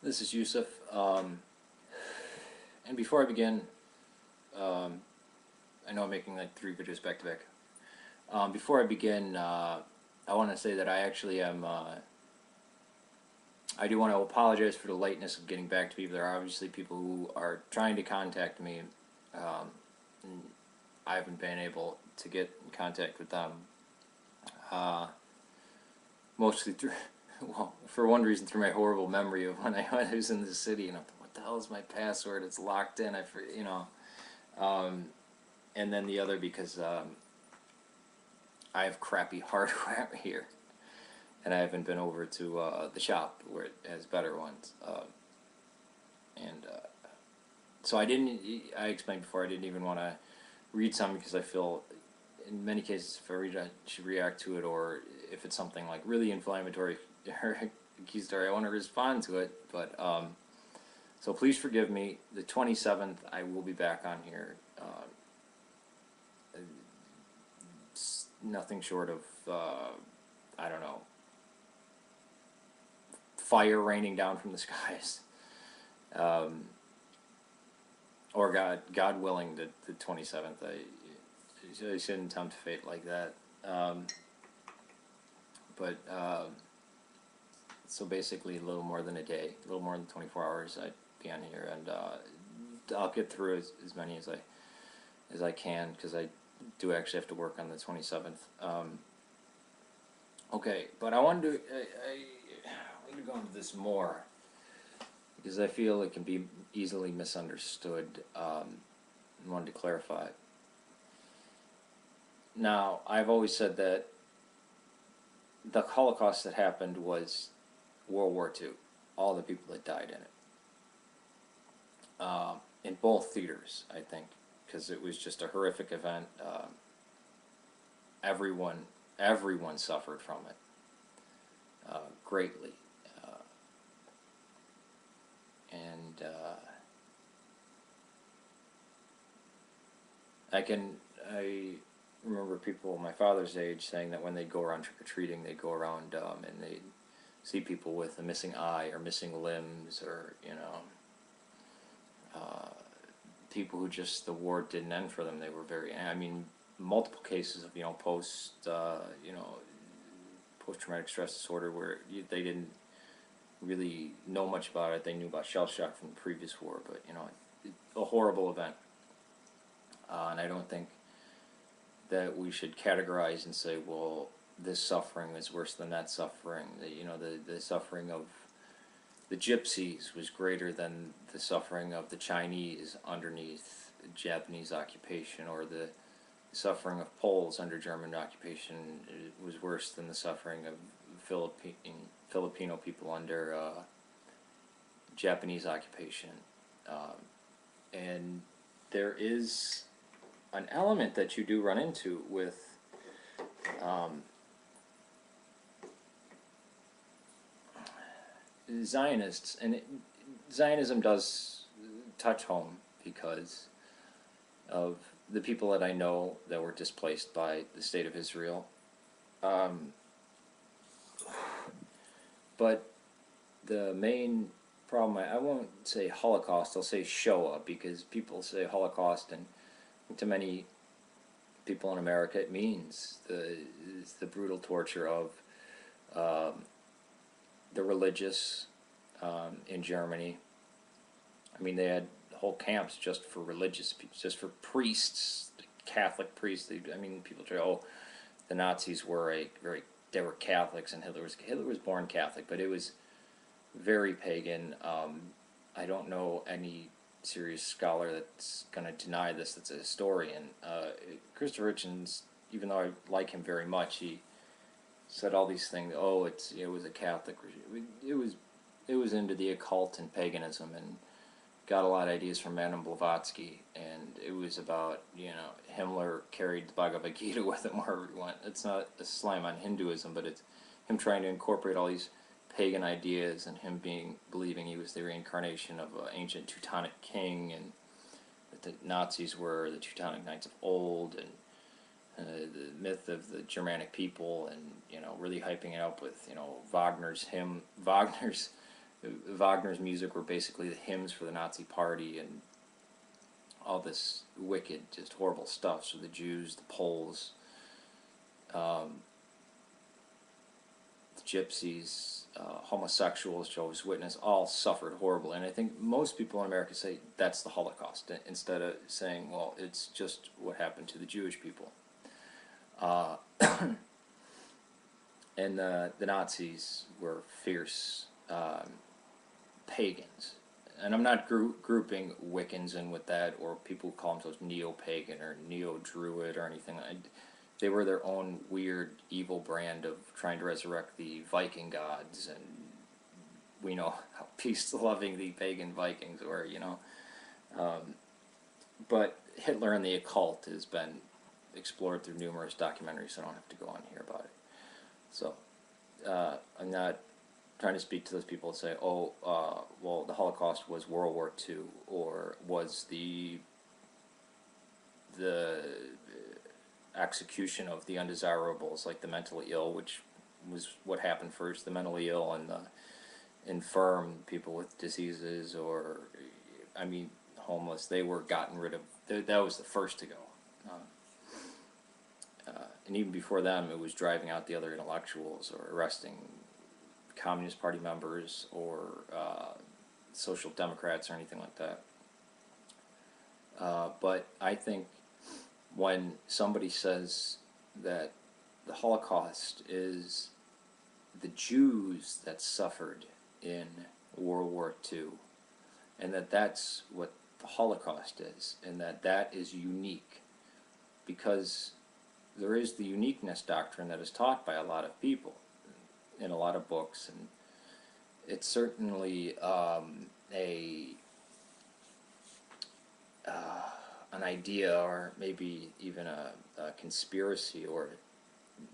This is Yusef, and before I begin, I know I'm making like 3 videos back to back. Before I begin, I want to say that I actually am, I do want to apologize for the lateness of getting back to people. There are obviously people who are trying to contact me, and I haven't been able to get in contact with them, mostly through, well, for one reason, through my horrible memory of when I was in the city, and I thought, what the hell is my password? It's locked in. And then the other because I have crappy hardware here, and I haven't been over to the shop where it has better ones. So I explained before, I didn't even want to read something because I feel, in many cases, if I read it, I should react to it, or if it's something like really inflammatory or accusatory, I want to respond to it. But so please forgive me. The 27th, I will be back on here. Nothing short of I don't know, fire raining down from the skies, or God willing, the 27th. I shouldn't tempt fate like that. So basically, a little more than a day, a little more than 24 hours, I'd be on here, and I'll get through as many as I can, because I do actually have to work on the 27th. Okay, but I wanted to go into this more because I feel it can be easily misunderstood. And wanted to clarify. Now, I've always said that the Holocaust that happened was World War II, all the people that died in it, in both theaters, I think, because it was just a horrific event. Everyone suffered from it greatly, and I remember people my father's age saying that when they'd go around trick-or-treating, they'd go around and they'd see people with a missing eye or missing limbs, or people who just, the war didn't end for them. They were multiple cases of post-traumatic stress disorder where they didn't really know much about it. They knew about shell shock from the previous war, but a horrible event. And I don't think that we should categorize and say, well, this suffering is worse than that suffering. The suffering of the Gypsies was greater than the suffering of the Chinese underneath Japanese occupation, or the suffering of Poles under German occupation was worse than the suffering of Filipino people under Japanese occupation. And there is an element that you do run into with Zionists, and Zionism does touch home because of the people that I know that were displaced by the state of Israel. But the main problem, I won't say Holocaust, I'll say Shoah, because people say Holocaust, and to many people in America it means the brutal torture of the religious in Germany. I mean, they had whole camps just for religious people, just for priests, Catholic priests. People say, oh, the Nazis were they were Catholics, and Hitler was born Catholic, but it was very pagan. I don't know any serious scholar that's going to deny this, that's a historian. Christopher Hitchens, even though I like him very much, he said all these things. Oh, it was a Catholic regime. It was into the occult and paganism, and got a lot of ideas from Madame Blavatsky, and it was about, Himmler carried the Bhagavad Gita with him wherever he went. It's not a slam on Hinduism, but it's him trying to incorporate all these pagan ideas, and him believing he was the reincarnation of an ancient Teutonic king, and that the Nazis were the Teutonic Knights of old, and the myth of the Germanic people, and really hyping it up with Wagner's Wagner's music were basically the hymns for the Nazi Party and all this wicked, just horrible stuff. So the Jews, the Poles, the Gypsies, homosexuals, Jehovah's Witnesses, all suffered horribly. And I think most people in America say that's the Holocaust, instead of saying, well, it's just what happened to the Jewish people. And the Nazis were fierce pagans. And I'm not grouping Wiccans in with that, or people who call themselves neo-pagan or neo-druid or anything. They were their own weird, evil brand of trying to resurrect the Viking gods, and we know how peace-loving the pagan Vikings were, you know. But Hitler and the occult has been explored through numerous documentaries, so I don't have to go on here about it. So, I'm not trying to speak to those people and say, oh, well, the Holocaust was World War II, or was the execution of the undesirables, like the mentally ill, which was what happened first, the mentally ill and the infirm, people with diseases, or, I mean, homeless, they were gotten rid of. That was the first to go. And even before them, it was driving out the other intellectuals, or arresting Communist Party members, or Social Democrats, or anything like that. But I think when somebody says that the Holocaust is the Jews that suffered in World War II, and that that's what the Holocaust is, and that that is unique, because there is the uniqueness doctrine that is taught by a lot of people in a lot of books, and it's certainly an idea, or maybe even a conspiracy, or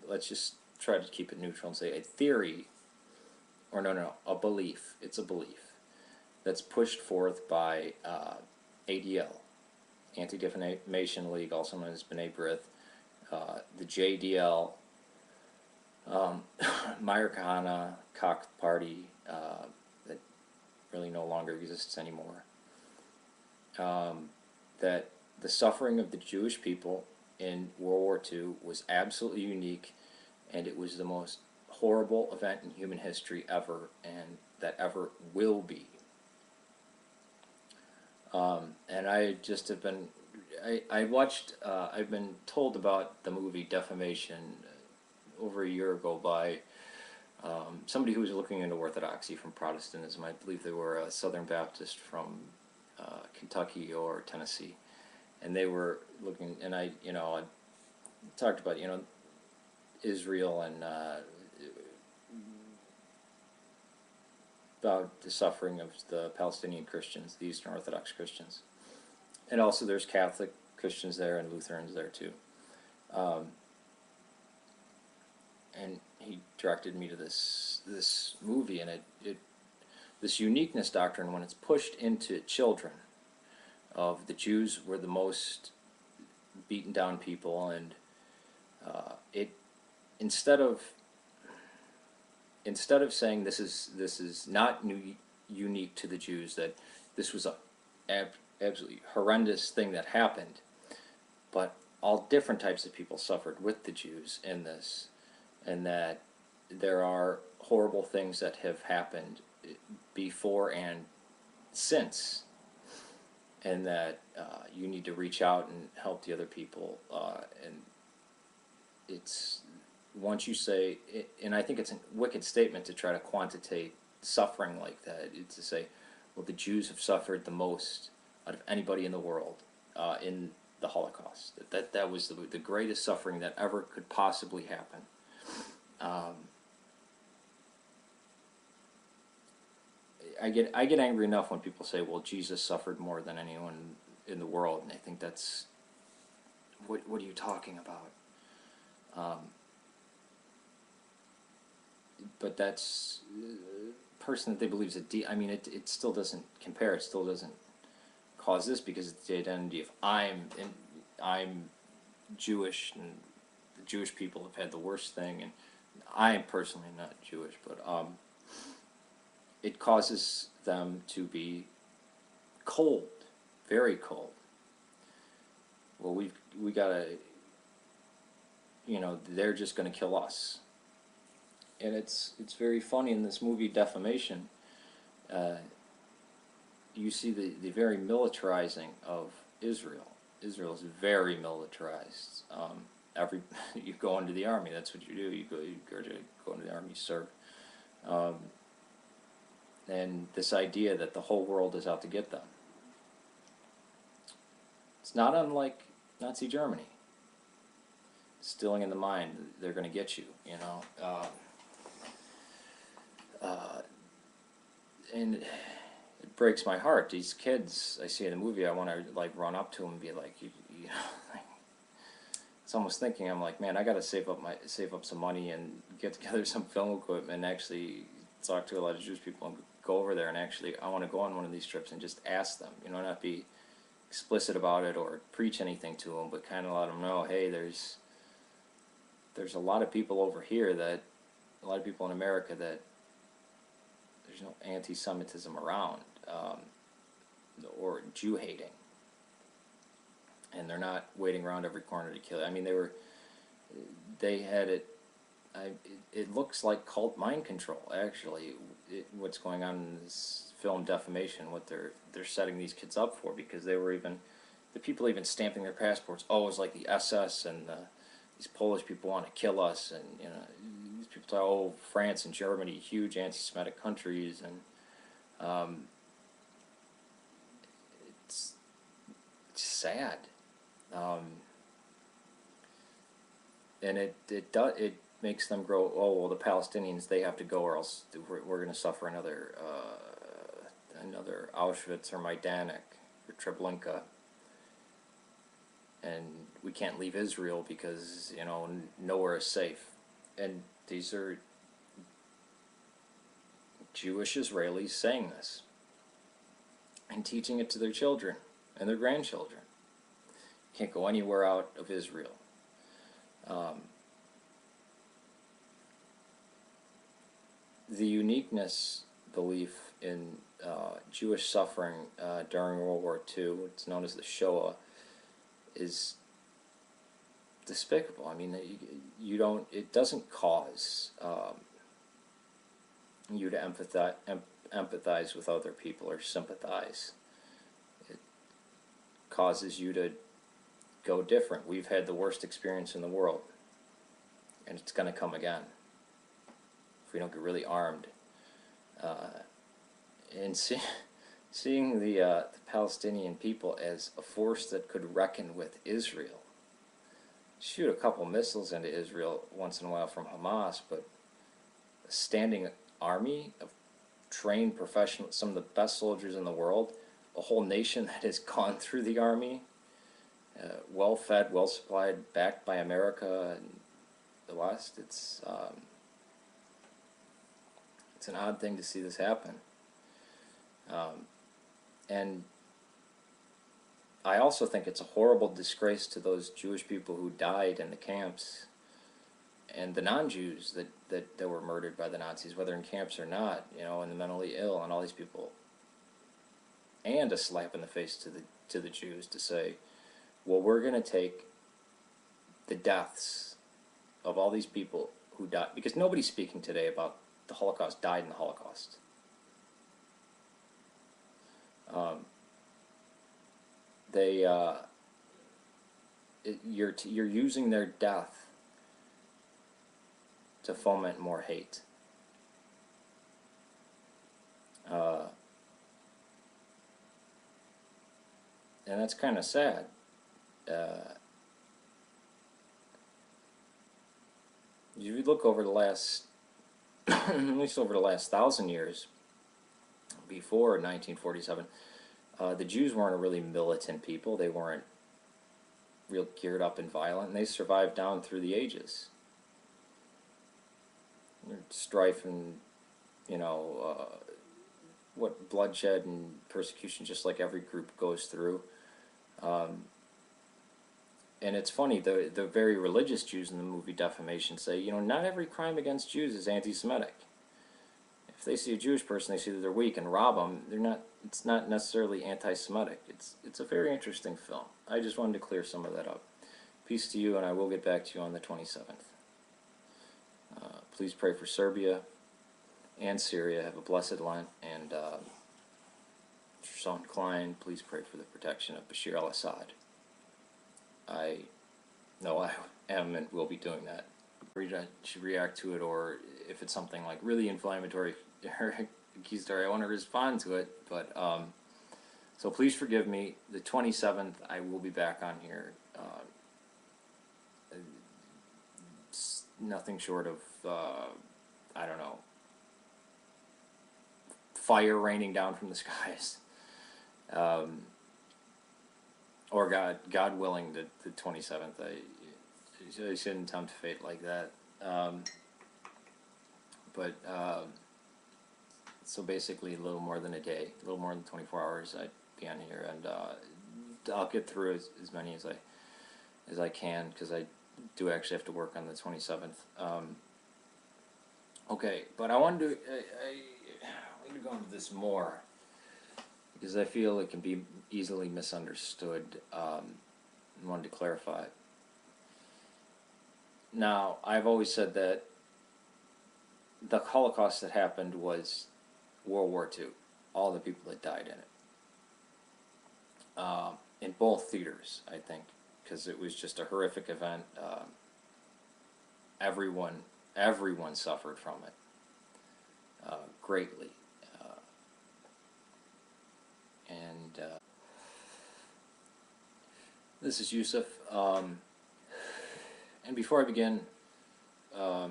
let's just try to keep it neutral and say a theory, or no, a belief. It's a belief that's pushed forth by ADL, Anti-Defamation League, also known as B'nai B'rith, the JDL, Meir Kahane, Koch Party, that really no longer exists anymore, that the suffering of the Jewish people in World War II was absolutely unique, and it was the most horrible event in human history ever, and that ever will be. And I just have been, I watched, I've been told about the movie Defamation over a year ago by somebody who was looking into Orthodoxy from Protestantism. I believe they were a Southern Baptist from Kentucky or Tennessee, and they were looking, and I talked about, Israel, and about the suffering of the Palestinian Christians, the Eastern Orthodox Christians. And also there's Catholic Christians there and Lutherans there too. And he directed me to this movie, and this uniqueness doctrine, when it's pushed into children, of the Jews were the most beaten down people, and it instead of saying this is not unique to the Jews, that this was a absolutely horrendous thing that happened, but all different types of people suffered with the Jews in this, and that there are horrible things that have happened before and since, and that you need to reach out and help the other people, and it's, once you say, and I think it's a wicked statement to try to quantitate suffering like that. It's to say, well, the Jews have suffered the most out of anybody in the world in the Holocaust. That was the greatest suffering that ever could possibly happen. I get angry enough when people say, well, Jesus suffered more than anyone in the world, and I think that's, what are you talking about? But that's a person that they believe is I mean, it still doesn't compare. It still doesn't cause this, because it's the identity of I'm Jewish, and the Jewish people have had the worst thing, and I am personally not Jewish, but it causes them to be cold, very cold. Well, we gotta, they're just gonna kill us. And it's very funny in this movie Defamation. You see the very militarizing of Israel. Israel is very militarized. You go into the army. That's what you do. You go into the army. You serve. And this idea that the whole world is out to get them. It's not unlike Nazi Germany. Instilling in the mind, they're going to get you. And it breaks my heart. These kids I see in the movie, I want to like run up to them and be like, it's almost thinking, I'm like, man, I got to save up some money and get together some film equipment and actually talk to a lot of Jewish people and go over there and actually, I want to go on one of these trips and just ask them, not be explicit about it or preach anything to them, but kind of let them know, hey, there's a lot of people over here a lot of people in America that there's no anti-Semitism around, or Jew hating, and they're not waiting around every corner to kill it. I mean, they had it. It looks like cult mind control, actually. What's going on in this film Defamation, what they're setting these kids up for, because the people even stamping their passports. Oh, it was like the SS and these Polish people want to kill us, and these people talk, oh, France and Germany, huge anti-Semitic countries, and it's sad, and it makes them grow. Oh well, the Palestinians, they have to go, or else we're going to suffer another Auschwitz or Majdanek or Treblinka. And we can't leave Israel because, nowhere is safe. And these are Jewish Israelis saying this and teaching it to their children and their grandchildren. Can't go anywhere out of Israel. The uniqueness belief in Jewish suffering during World War II, it's known as the Shoah, is despicable. I mean, it doesn't cause you to empathize with other people or sympathize. It causes you to go different. We've had the worst experience in the world, and it's going to come again if we don't get really armed. And seeing the Palestinian people as a force that could reckon with Israel. Shoot a couple missiles into Israel once in a while from Hamas, but a standing army of trained professionals, some of the best soldiers in the world, a whole nation that has gone through the army, well-fed, well-supplied, backed by America and the West. It's an odd thing to see this happen. And I also think it's a horrible disgrace to those Jewish people who died in the camps and the non-Jews that were murdered by the Nazis, whether in camps or not, and the mentally ill and all these people. And a slap in the face to the Jews to say, well, we're going to take the deaths of all these people who died, because nobody's speaking today about the Holocaust, died in the Holocaust. You're using their death to foment more hate. And that's kind of sad. If you look over the last, at least over the last 1,000 years, before 1947, the Jews weren't a really militant people. They weren't real geared up and violent, and they survived down through the ages. Strife and, what bloodshed and persecution, just like every group goes through. And it's funny, the very religious Jews in the movie Defamation say, not every crime against Jews is anti-Semitic. if they see a Jewish person, they see that they're weak and rob them. They're not. It's not necessarily anti-Semitic. It's a very interesting film. I just wanted to clear some of that up. Peace to you, and I will get back to you on the 27th. Please pray for Serbia and Syria. Have a blessed Lent, and if you're so inclined, please pray for the protection of Bashir al-Assad. I know I am and will be doing that. I should react to it, or if it's something like really inflammatory or accusatory, I want to respond to it. But so please forgive me. The 27th, I will be back on here. Nothing short of I don't know, fire raining down from the skies, or God willing, the 27th. I shouldn't tempt fate like that. But so basically, a little more than a day, a little more than 24 hours, I'd be on here, and I'll get through as many as I can, because I do actually have to work on the 27th. Okay, but I wanted to I need to go into this more, because I feel it can be easily misunderstood. I wanted to clarify. Now, I've always said that the Holocaust that happened was World War II, all the people that died in it. In both theaters, I think, because it was just a horrific event. Everyone suffered from it greatly. This is Yusef. And before I begin, I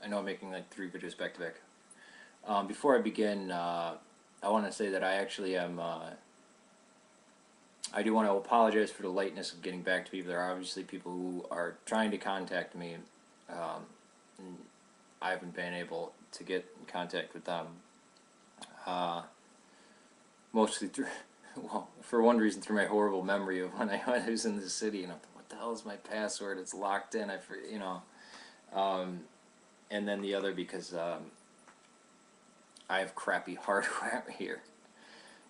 know I'm making like 3 videos back to back. Before I begin, I want to say that I actually am. I do want to apologize for the lateness of getting back to people. There are obviously people who are trying to contact me. And I haven't been able to get in contact with them. Mostly through, well, for one reason, through my horrible memory of when I was in the city, and I'm like, what the hell is my password? It's locked in. And then the other because I have crappy hardware here,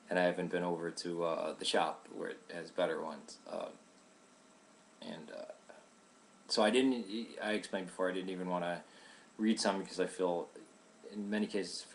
and I haven't been over to the shop where it has better ones. So I explained before, I didn't even want to read some, because I feel in many cases